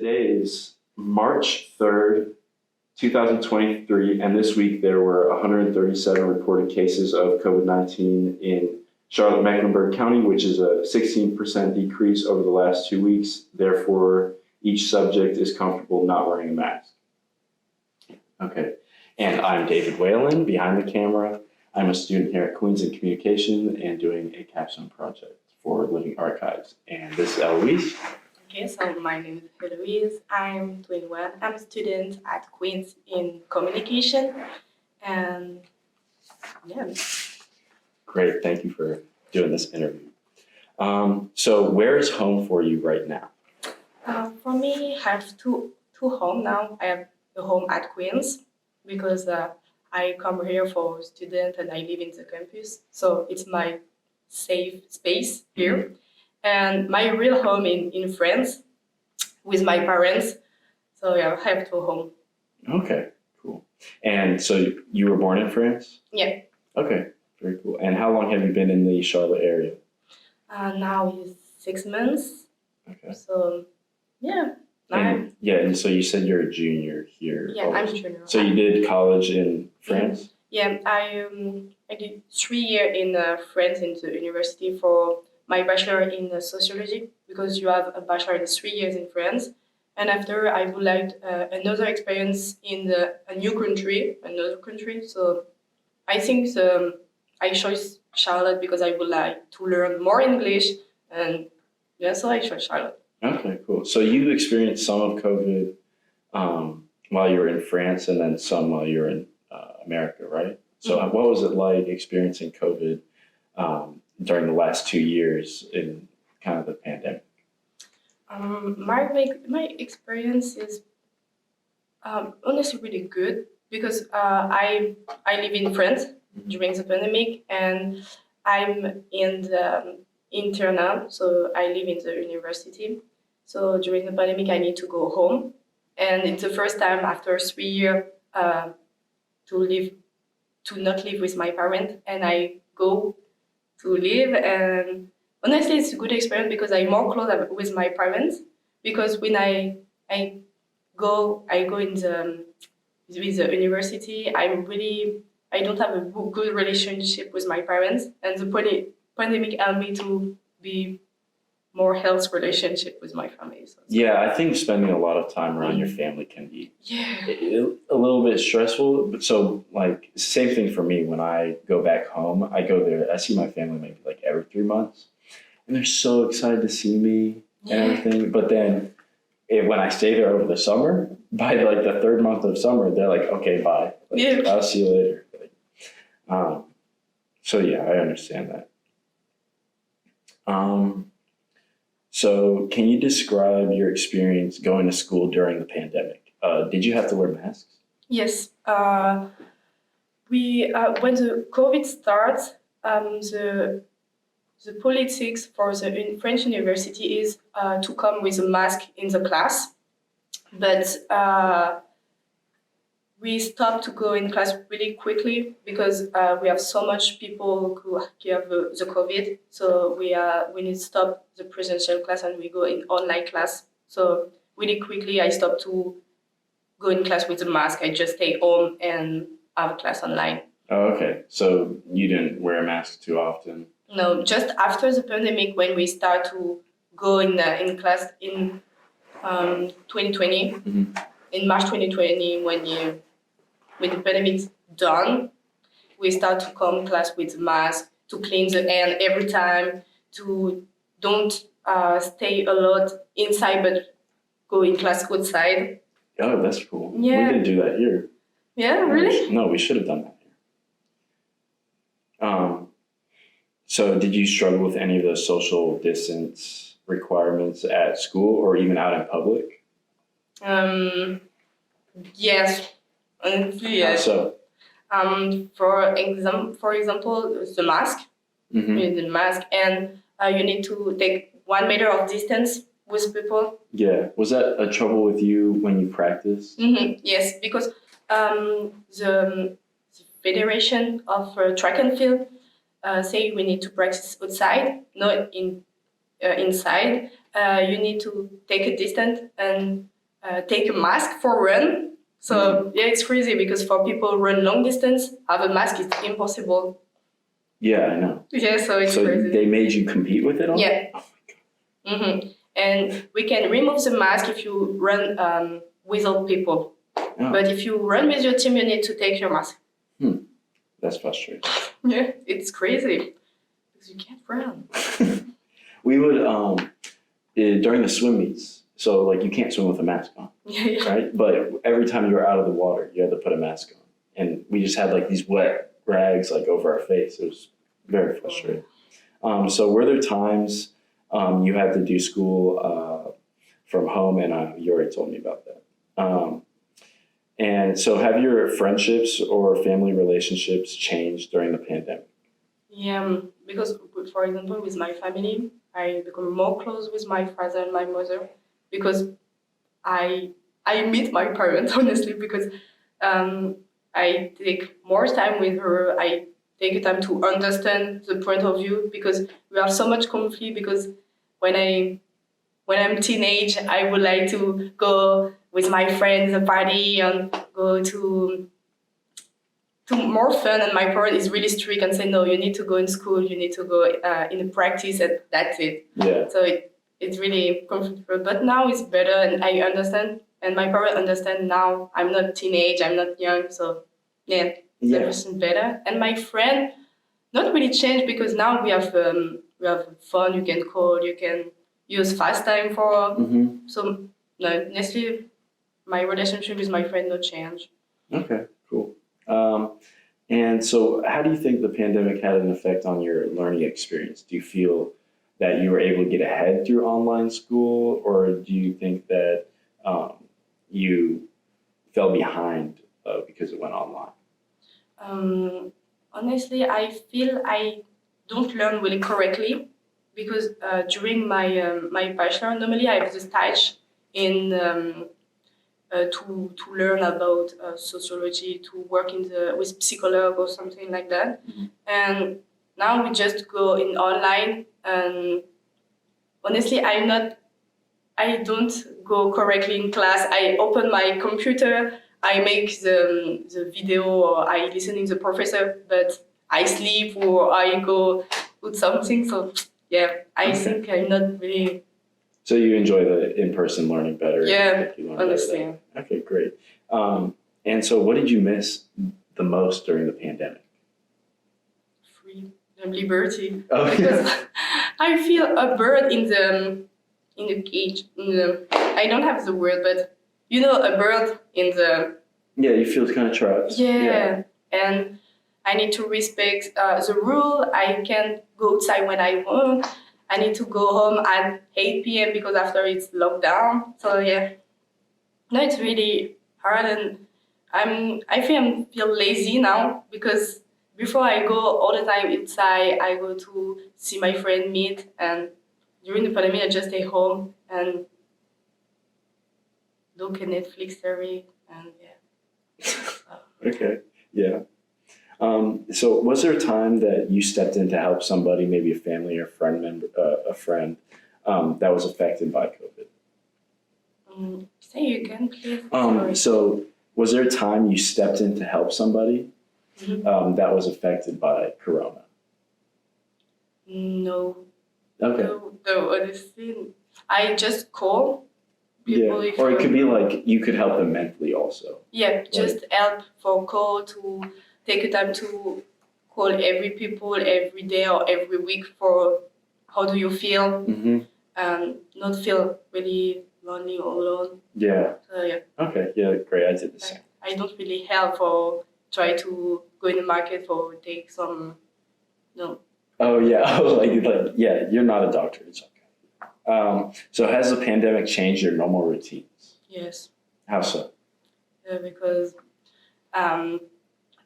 Today is March 3rd, 2023, and this week there were 137 reported cases of COVID-19 in Charlotte-Mecklenburg County, which is a 16% decrease over the last 2 weeks. Therefore, each subject is comfortable not wearing a mask. Okay, and I'm David Whalen, behind the camera. I'm a student here at Queens in Communication and doing a caption project for Living Archives. And this is Helouise. Okay, so my name is Helouise. I'm 21. I'm a student at Queens in Communication. And yeah. Great, thank you for doing this interview. So where is home for you right now? For me, I have two homes now. I have a home at Queens because I come here for student and I live in the campus. So it's my safe space here. Mm-hmm. And my real home in France with my parents. So yeah, I have two homes. Okay, cool. And so you were born in France? Yeah. Okay, very cool. And how long have you been in the Charlotte area? Now it's 6 months. Okay. So yeah. And so you said you're a junior here. Yeah, I'm a junior. So you did college in France? Yeah, I did 3 years in France in the university for my bachelor in sociology, because you have a bachelor in 3 years in France. And after, I would like another experience in another country. So I think I chose Charlotte because I would like to learn more English. And yeah, so I chose Charlotte. Okay, cool. So you experienced some of COVID while you were in France and then some while you were in America, right? So mm-hmm. What was it like experiencing COVID during the last 2 years in kind of the pandemic? My experience is honestly really good because I live in France during the pandemic, and I'm in the internal, so I live in the university. So during the pandemic, I need to go home, and it's the first time after 3 years to not live with my parents, and I go to live. And honestly, it's a good experience because I'm more close with my parents, because when I go in with the university, I don't have a good relationship with my parents, and the pandemic helped me to be more healthy relationship with my family. So yeah, I think spending a lot of time around your family can be a little bit stressful. But so like same thing for me. When I go back home, I go there. I see my family maybe like every 3 months, and they're so excited to see me and everything. But then when I stay there over the summer, by like the 3rd month of summer, they're like, okay, bye. Like, I'll see you later. So yeah, I understand that. So can you describe your experience going to school during the pandemic? Did you have to wear masks? Yes. When the COVID starts, the politics for the French university is to come with a mask in the class. But we stopped to go in class really quickly because we have so much people who have the COVID. So we need to stop the presential class and we go in online class. So really quickly, I stopped to go in class with a mask. I just stay home and have class online. Oh, okay. So you didn't wear a mask too often? No, just after the pandemic, when we start to go in class in 2020, mm-hmm. in March 2020, when the pandemic's done, we start to come class with mask, to clean the hand every time, to don't stay a lot inside, but go in class outside. Oh, that's cool. Yeah. We didn't do that here. Yeah, really? No, we should have done that here. So did you struggle with any of the social distance requirements at school or even out in public? Yes. Yes. How so? For example, the mask. Mm-hmm. You need the mask, and you need to take 1 meter of distance with people. Yeah. Was that a trouble with you when you practiced? Mm-hmm. Yes, because the Federation of Track and Field say we need to practice outside, not inside. You need to take a distance, and take a mask for run. So yeah, it's crazy because for people run long distance, have a mask is impossible. Yeah, I know. Yeah, so it's So crazy. they made you compete with it on? Yeah. Oh my God. And we can remove the mask if you run without people. Oh. But if you run with your team, you need to take your mask. That's frustrating. Yeah, it's crazy because you can't run. We would during the swim meets. So like you can't swim with a mask on, Yeah. right? But every time you were out of the water, you had to put a mask on, and we just had like these wet rags like over our face. It was very frustrating. So were there times you had to do school from home, and you already told me about that. And so have your friendships or family relationships changed during the pandemic? Yeah, because for example, with my family, I become more close with my father and my mother because I meet my parents honestly because I take more time with her. I take time to understand the point of view because we have so much conflict. Because when I'm teenage, I would like to go with my friends a party and go to more fun. And my parent is really strict and say, no, you need to go in school, you need to go in a practice, and that's it. Yeah. So it's really comfortable. But now it's better, and I understand, and my parents understand now. I'm not teenage, I'm not young, so yeah, everything better. And my friend, not really changed because now we have phone. You can call, you can use FaceTime for. So no, honestly, my relationship with my friend no change. Okay, cool. And so how do you think the pandemic had an effect on your learning experience? Do you feel that you were able to get ahead through online school, or do you think that you fell behind because it went online? Honestly, I feel I don't learn really correctly because during my bachelor, normally I have this stage in to learn about sociology, to work with psychologue or something like that. And now we just go in online, and honestly, I don't go correctly in class. I open my computer, I make the video, or I listen in the professor, but I sleep or I go put something. So yeah, I think I'm not really. So you enjoy the in-person learning better? Yeah, you learn understand. Better. Okay, great. And so what did you miss the most during the pandemic? Freedom, liberty. Oh, Because yeah. I feel a bird in the cage. I don't have the word, but you know, a bird in the. Yeah, you feel kind of trapped. Yeah, and I need to respect the rule. I can go outside when I want. I need to go home at 8 p.m. because after it's lockdown. So yeah, no, it's really hard, and I feel lazy now because before I go all the time outside, I go to see my friend meet, and during the pandemic I just stay home and look at Netflix series, and yeah. Okay, yeah. So was there a time that you stepped in to help somebody, maybe a family or friend member, a friend that was affected by COVID? Say again, please. Sorry. So was there a time you stepped in to help somebody that was affected by Corona? No. Okay. No, honestly, I just call people. Yeah. Or it could be like you could help them mentally also. Yeah, just help for call to take a time to call every people every day or every week for how do you feel, and not feel really lonely or alone. Yeah. So yeah. Okay. Yeah. Great. I did the same. I don't really help or try to go in the market or take some. No. Oh yeah. like yeah. You're not a doctor. It's okay. So has the pandemic changed your normal routines? Yes. How so? Because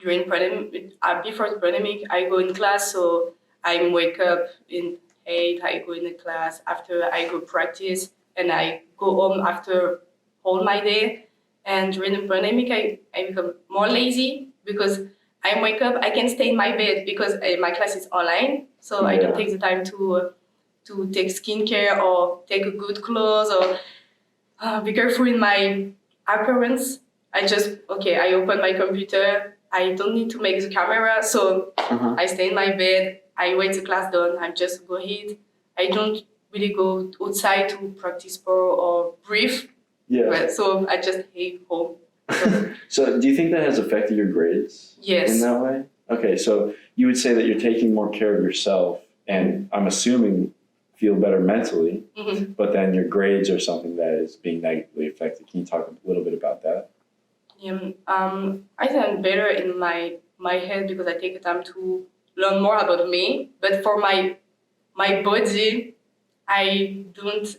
during pandemic, before the pandemic, I go in class, so I wake up in 8, I go in the class, after I go practice, and I go home after all my day. And during the pandemic, I become more lazy because I wake up, I can stay in my bed because my class is online, so I don't take the time to take skincare or take a good clothes or be careful in my appearance. I open my computer. I don't need to make the camera, so I stay in my bed. I wait the class done. I just go ahead. I don't really go outside to practice sport or breathe. Yeah. So I just stay home. So do you think that has affected your grades? Yes. In that way? Okay, so you would say that you're taking more care of yourself, and I'm assuming feel better mentally, but then your grades are something that is being negatively affected. Can you talk a little bit about that? Yeah, I think I'm better in my head because I take the time to learn more about me. But for my body, I don't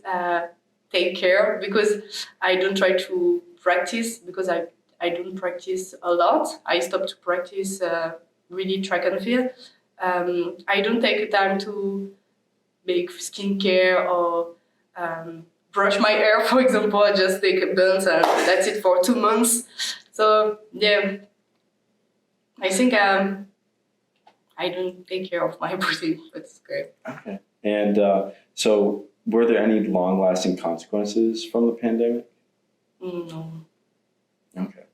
take care because I don't try to practice because I don't practice a lot. I stopped to practice really track and field. I don't take the time to make skincare or brush my hair, for example. I just take a belt and that's it for 2 months. So yeah, I think I don't take care of my body, but it's great. Okay. And so were there any long-lasting consequences from the pandemic? No. Okay.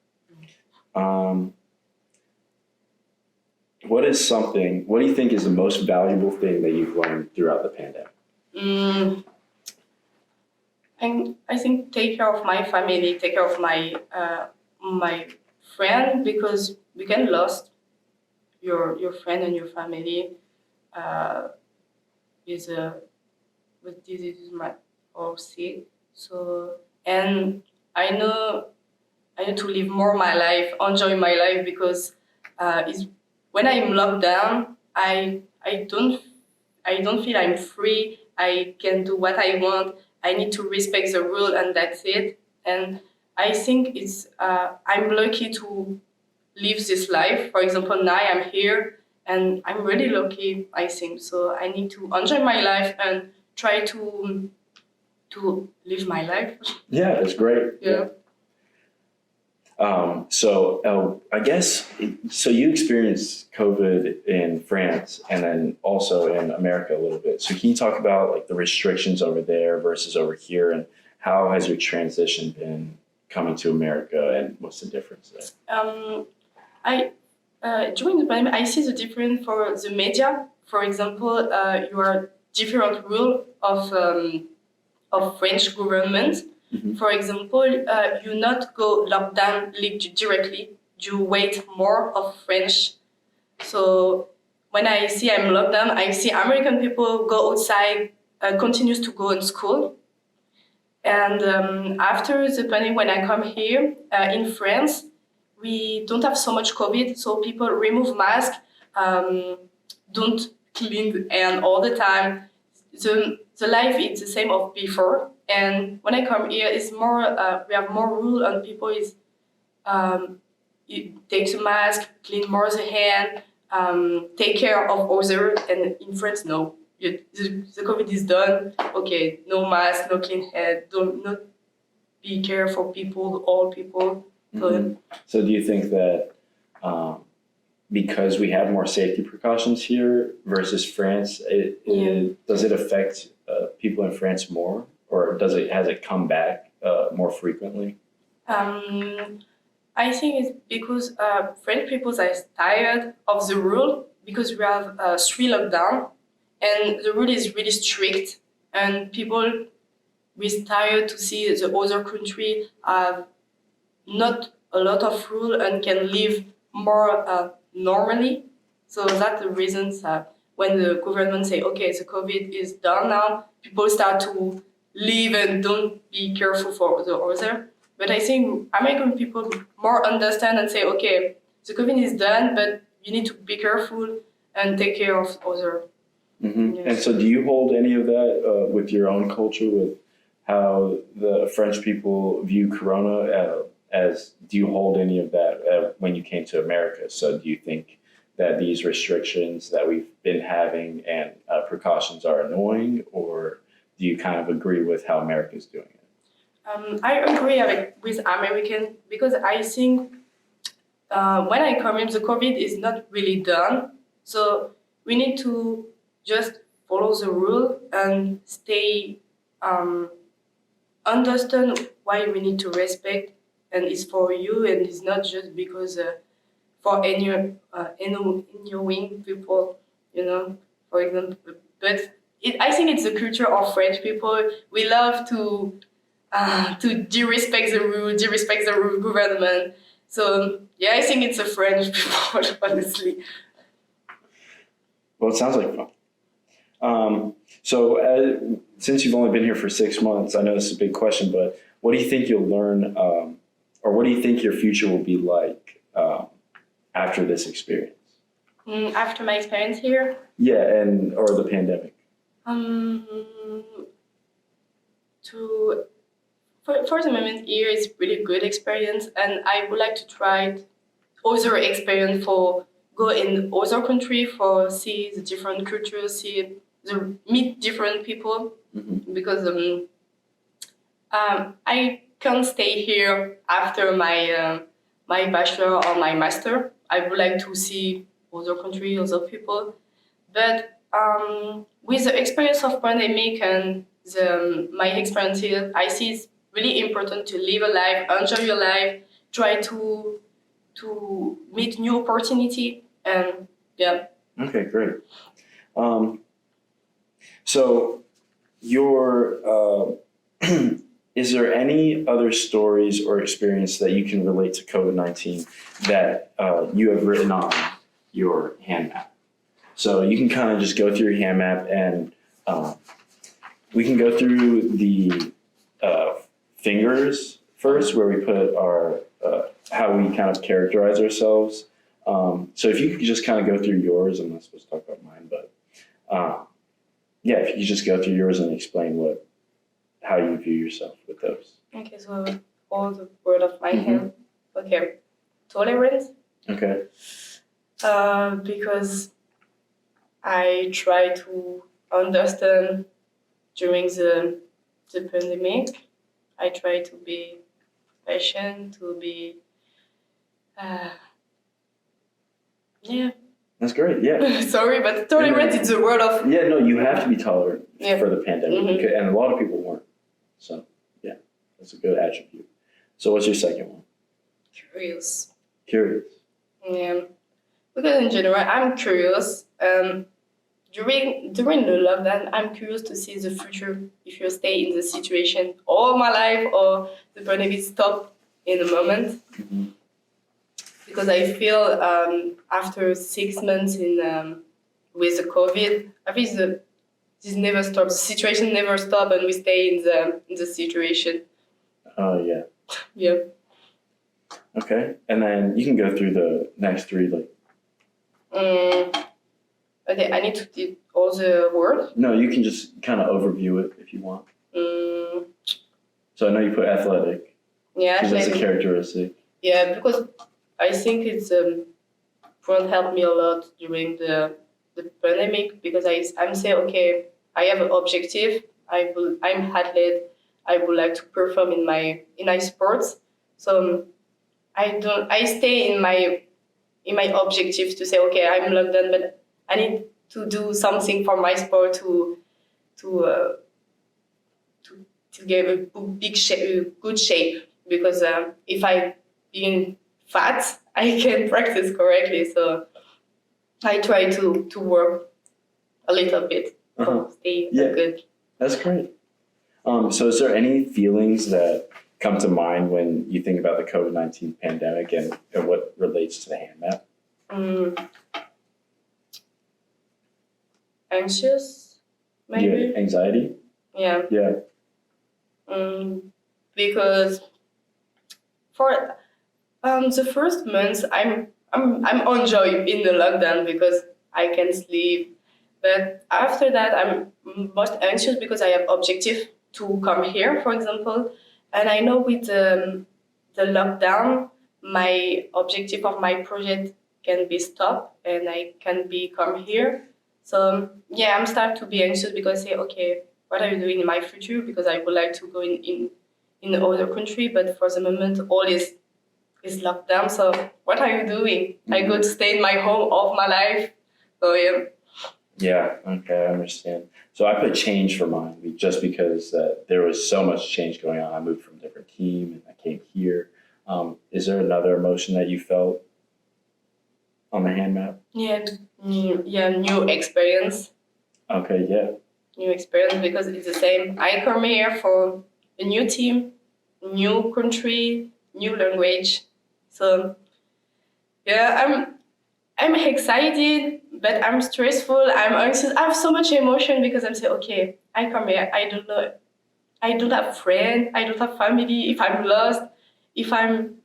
What do you think is the most valuable thing that you've learned throughout the pandemic? And I think take care of my family, take care of my friend, because we can lose your friend and your family with disease or sick. So, and I know to live more my life, enjoy my life, because when I'm locked down, I don't feel I'm free. I can do what I want. I need to respect the rule, and that's it. And I think I'm lucky to live this life. For example, now I'm here, and I'm really lucky, I think. So I need to enjoy my life and try to live my life. Yeah, that's great. Yeah. I guess, so you experienced COVID in France and then also in America a little bit. So can you talk about like the restrictions over there versus over here, and how has your transition been coming to America, and what's the difference there? During the pandemic, I see the difference for the media. For example, you are different rule of French government. For example, you not go lockdown directly. You wait more of French. So when I see I'm locked down, I see American people go outside, continues to go in school. And after the pandemic, when I come here in France, we don't have so much COVID, so people remove mask, don't clean and all the time. The life is the same of before. And when I come here, it's more we have more rule, and people is it takes a mask, clean more the hand, take care of other. And in France, no, the COVID is done. Okay, no mask, no clean head, don't not be care for people, all people. So do you think that because we have more safety precautions here versus France, does it affect people in France more, or has it come back more frequently? I think it's because French people are tired of the rule, because we have 3 lockdown, and the rule is really strict, and people is tired to see the other country have not a lot of rule and can live more normally. So that's the reasons when the government say, okay, the COVID is done now, people start to live and don't be careful for the other. But I think American people more understand and say, okay, the COVID is done, but you need to be careful and take care of other. Yes. And so do you hold any of that with your own culture, with how the French people view Corona? Do you hold any of that when you came to America? So do you think that these restrictions that we've been having and precautions are annoying, or do you kind of agree with how America's doing it? I agree with American, because I think when I come in, the COVID is not really done. So we need to just follow the rule and stay understand why we need to respect, and it's for you, and it's not just because for any people, you know, for example. But I think it's the culture of French people. We love to disrespect the rule, disrespect the rule government. So yeah, I think it's a French people, honestly. Well, it sounds like fun. Since you've only been here for 6 months, I know this is a big question, but what do you think you'll learn, or what do you think your future will be like after this experience? After my experience here, Yeah, or the pandemic. For the moment here, it's really good experience, and I would like to try other experience for go in other country for see the different cultures, meet different people, because I can't stay here after my bachelor or my master. I would like to see other country, other people, but with the experience of pandemic and my experience here, I see it's really important to live a life, enjoy your life, try to meet new opportunity, and yeah. Okay, great. So your is there any other stories or experience that you can relate to COVID-19 that you have written on your hand map? So you can kind of just go through your hand map, and we can go through the fingers first, where we put our how we kind of characterize ourselves. So if you could just kind of go through yours, I'm not supposed to talk about mine, but yeah, if you could just go through yours and explain how you view yourself with those. Okay, so all the word of my hand. Okay, tolerance. Okay. Because I try to understand during the pandemic. I try to be patient, to be yeah. That's great. Yeah. Sorry, but tolerant is the word of. Yeah, no, you have to be tolerant for the pandemic, Mm-hmm. and a lot of people weren't. So yeah, that's a good attribute. So what's your second one? Curious. Curious. Yeah, because in general, I'm curious. During the lockdown, I'm curious to see the future. If you stay in the situation all my life, or the pandemic stop in a moment. Mm-hmm. Because I feel after 6 months with the COVID, I think this never stops. The situation never stops, and we stay in the situation. Oh yeah. Yeah. Okay, and then you can go through the next three, like. Okay, I need to do all the words. No, you can just kind of overview it if you want. So I know you put athletic. Yeah, because that's a characteristic. Yeah, because I think it's helped me a lot during the pandemic, because I'm saying, okay, I have an objective. I'm athlete. I would like to perform in my sports. So I stay in my objectives to say, okay, I'm locked down, but I need to do something for my sport to get a good shape, because if I being fat, I can practice correctly. So I try to work a little bit to stay good. That's great. So is there any feelings that come to mind when you think about the COVID-19 pandemic and what relates to the hand map? Anxious, maybe. Yeah, anxiety? Yeah. Yeah. Because for the first months, I'm enjoying in the lockdown because I can sleep. But after that, I'm most anxious because I have objective to come here, for example. And I know with the lockdown, my objective of my project can be stopped and I can come here. So yeah, I'm starting to be anxious because I say, okay, what are you doing in my future? Because I would like to go in another country, but for the moment, all is locked down. So what are you doing? I go to stay in my home all my life. So yeah. Yeah, okay, I understand. So I put change for mine just because there was so much change going on. I moved from a different team and I came here. Is there another emotion that you felt on the hand map? Yeah, new experience. Okay, yeah. New experience because it's the same. I come here for a new team, new country, new language. So yeah, I'm excited, but I'm stressful. I'm anxious. I have so much emotion because I'm saying, okay, I come here. I don't know. I don't have friends. I don't have family. If I'm lost, if I'm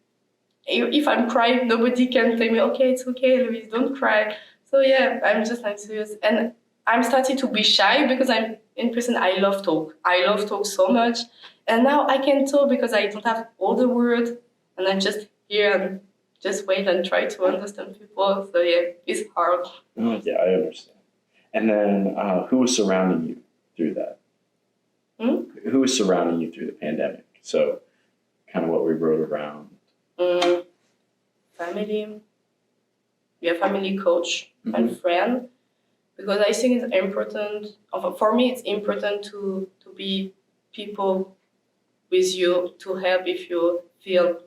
if I'm crying, nobody can tell me, okay, it's okay, Louise, don't cry. So yeah, I'm just anxious, and I'm starting to be shy because I'm in person. I love talk. I love talk so much, and now I can talk because I don't have all the words, and I'm just here and just wait and try to understand people. So yeah, it's hard. Oh, yeah, I understand. And then who was surrounding you through that? Who was surrounding you through the pandemic? So kind of what we wrote around. Family, yeah, family, coach, and friend. Because I think it's important. For me, it's important to be people with you to help if you feel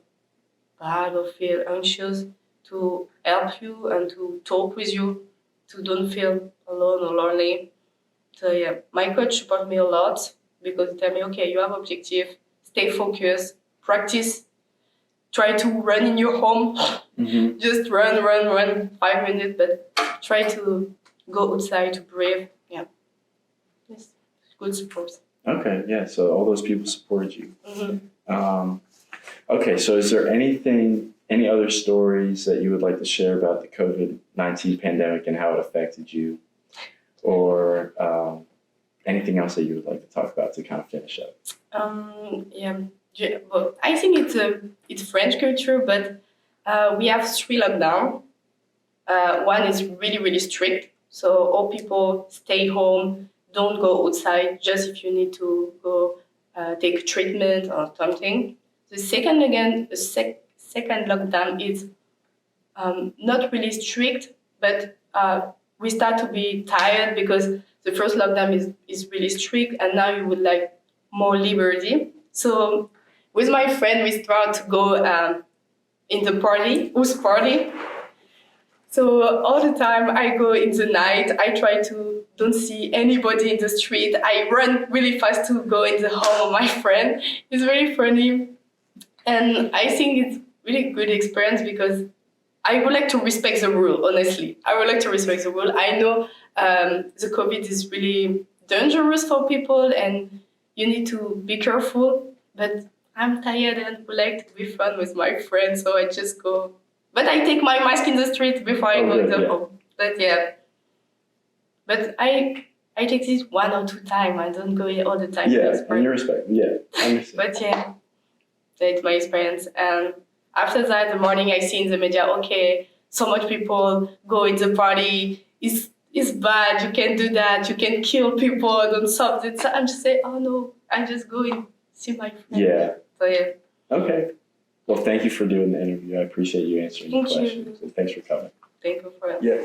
bad or feel anxious, to help you and to talk with you, to don't feel alone or lonely. So yeah, my coach support me a lot because he tell me, okay, you have objective, stay focused, practice, try to run in your home, just run 5 minutes, but try to go outside to breathe. Yeah, it's good support. Okay, yeah, so all those people supported you. Okay, so is there any other stories that you would like to share about the COVID-19 pandemic and how it affected you? Or anything else that you would like to talk about to kind of finish up? Yeah, well, I think it's French culture, but we have 3 lockdowns. One is really strict, so all people stay home, don't go outside, just if you need to go take treatment or something. The second lockdown is not really strict, but we start to be tired because the first lockdown is really strict, and now you would like more liberty. So with my friend, we start to go in the party, house party. So all the time I go in the night, I try to don't see anybody in the street. I run really fast to go in the home of my friend. It's very funny. And I think it's really good experience because I would like to respect the rule, honestly. I would like to respect the rule. I know the COVID is really dangerous for people and you need to be careful, but I'm tired and would like to be fun with my friends, so I just go. But I take my mask in the street before I go to the home. But yeah. But I take this 1 or 2 times. I don't go all the time. Yeah, and you respect. Yeah, I understand. But yeah, that's my experience. And after that, the morning I see in the media, okay, so much people go in the party. It's bad. You can't do that. You can kill people. Don't stop it. So I'm just saying, oh no, I just go and see my friends. Yeah. So yeah. Okay. Well, thank you for doing the interview. I appreciate you answering the questions. And thanks for coming. Thank you for that. Yeah.